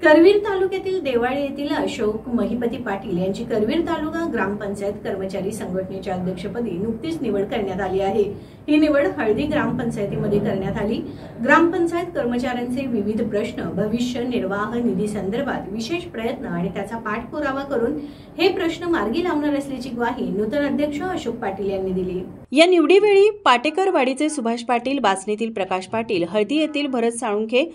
करवीर तालुक्यातील देवाळे येथील अशोक महिपती पाटील यांची करवीर तालुका ग्रामपंचायत कर्मचारी संघटनेच्या अध्यक्षपदी नुकतीच निवड करण्यात आली आहे। ही निवड हळदी ग्रामपंचायतीमध्ये करण्यात आली। ग्रामपंचायत कर्मचाऱ्यांचे विविध प्रश्न, भविष्य निर्वाह निधी संदर्भात विशेष प्रयत्न आणि त्याचा पाठपुरावा करून हे प्रश्न मार्गी लावणार असल्याची ग्वाही नूतन अध्यक्ष अशोक पाटील यांनी दिली। या निवडीवेळी पाटेकरवाडीचे सुभाष पाटील, बासनीतील प्रकाश पाटील, हळदी येथील भरत साळुंखे,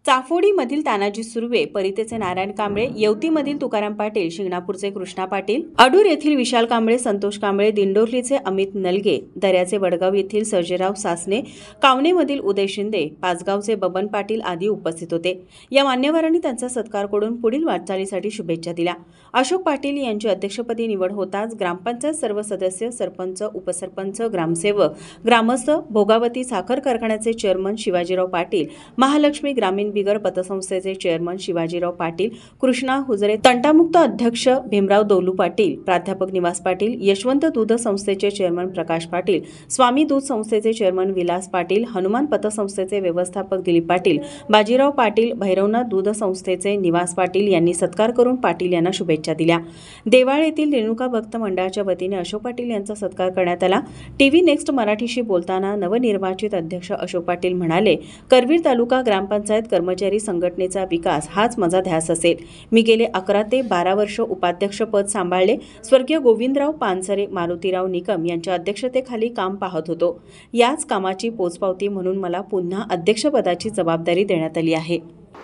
चाफोडीमधील तानाजी सुर्वे, परितेचे नारायण कांबळे, येवतीमधील तुकाराम पाटील, शिंगणापूरचे कृष्णा पाटील, अडूर येथील विशाल कांबळे, संतोष कांबळे, दिंडोरलीचे अमित नलगे, दर्याचे वडगाव येथील सर्जेराव सासने, कावनेमधील उदय शिंदे, पाचगावचे बबन पाटील आदी उपस्थित होते। या मान्यवरांनी त्यांचा सत्कार करून पुढील वाटचालीसाठी शुभेच्छा दिल्या। अशोक पाटील यांची अध्यक्षपदी निवड होताच ग्रामपंचायत सर्व सदस्य, सरपंच, उपसरपंच, ग्रामसेवक, ग्रामस्थ, भोगावती साखर कारखान्याचे चेअरमन शिवाजीराव पाटील, महालक्ष्मी ग्रामीण बिगर पतसंस्थेचे चेअरमन शिवाजीराव पाटील, कृष्णा हुजरे तंटामुक्त अध्यक्ष भीमराव दौलू पाटील, प्राध्यापक निवास पाटील, यशवंत दूध संस्थेचे चेअरमन प्रकाश पाटील, स्वामी दूध संस्थेचे चेअरमन विलास पाटील, हनुमान पतसंस्थेचे व्यवस्थापक दिलीप पाटील, बाजीराव पाटील, भैरवनाथ दूध संस्थेचे निवास पाटील यांनी सत्कार करून पाटील यांना शुभेच्छा दिल्या। देवाळे येथील रेणुका भक्त मंडळाच्या वतीने अशोक पाटील यांचा सत्कार करण्यात आला। टीव्ही नेक्स्ट मराठीशी बोलताना नवनिर्वाचित अध्यक्ष अशोक पाटील म्हणाले, करवीर तालुका ग्रामपंचायत कर्मचारी संघटनेचा विकास हाच माझा ध्यास असेल। मी गेले 11 ते 12 वर्ष उपाध्यक्ष पद सांभाळले। स्वर्गीय गोविंदराव पानसरे, मारुतीराव निकम यांच्या अध्यक्षतेखाली काम पाहत होतो। याच कामाची पोचपावती म्हणून मला पुन्हा अध्यक्षपदाची जबाबदारी देण्यात आली आहे।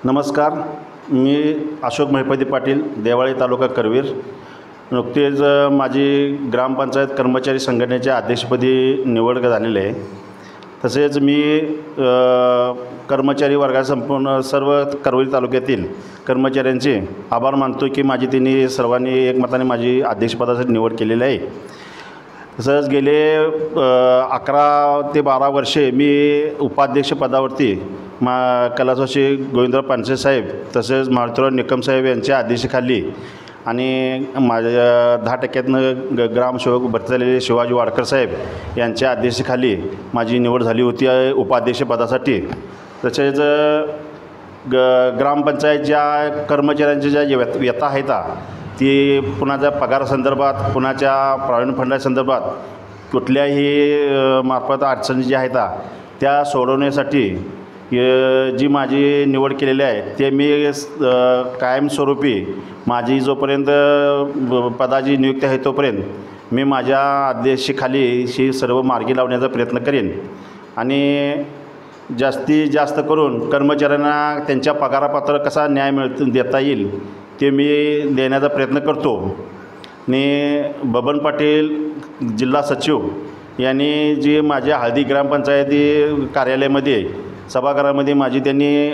नमस्कार, मी अशोक महिपती पाटील, देवाळे तालुका करवीर। नुकतेच माझी ग्रामपंचायत कर्मचारी संघटनेच्या अध्यक्षपदी निवड झालेली आहे। तसेच मी कर्मचारी वर्गात संपूर्ण सर्व करवीर तालुक्यातील कर्मचाऱ्यांचे आभार मानतो की त्यांनी सर्वांनी एकमताने माझी अध्यक्षपदासाठी निवड केलेली आहे। तसंच गेले 11 ते 12 वर्षे मी उपाध्यक्ष पदावरती कैलासवासी गोविंदराव पानसरे साहेब तसेच मारुतीराव निकम साहेब यांच्या आदेशाखाली आणि माझ्या 10% ग्रामसेवक भरती झालेले शिवाजी वाडकर साहेब यांच्या आदेशाखाली माझी निवड झाली होती उपाध्यक्षपदासाठी। तसेच ग्रामपंचायतच्या कर्मचाऱ्यांच्या ज्या व्यथा आहेत ती पुन्हाच्या पगारासंदर्भात, पुन्हाच्या प्रॉव्हिडंट फंडासंदर्भात कुठल्याही मार्फत अडचणी ज्या आहेत त्या सोडवण्यासाठी जी माझी निवड केलेली आहे ते मी कायमस्वरूपी माझी जोपर्यंत पदाची नियुक्ती आहे तोपर्यंत मी माझ्या अध्यक्षतेखाली ही सर्व मार्गी लावण्याचा प्रयत्न करेन आणि जास्तीत जास्त करून कर्मचाऱ्यांना त्यांच्या पगारापात्र कसा न्याय देता येईल ते मी देण्याचा प्रयत्न करतो। आणि बबन पाटील जिल्हा सचिव यांनी जी माझ्या हळदी ग्रामपंचायती कार्यालयामध्ये सभागृहामध्ये माझी त्यांनी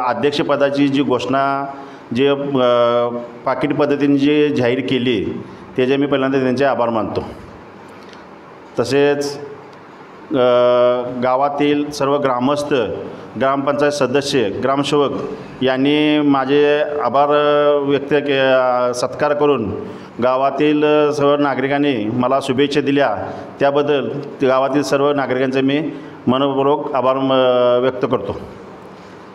अध्यक्षपदाची जी घोषणा जे पाकिट पद्धतीने जी जाहीर केली त्याचे मी पहिल्यांदा त्यांचे आभार मानतो। तसेच गावातील सर्व ग्रामस्थ, ग्रामपंचायत सदस्य, ग्रामसेवक यांनी माझे आभार सत्कार करून गावातील सर्व नागरिकांनी मला शुभेच्छा दिल्या, त्याबद्दल गावातील सर्व नागरिकांचे मी मनपूर्वक आभार व्यक्त करतो।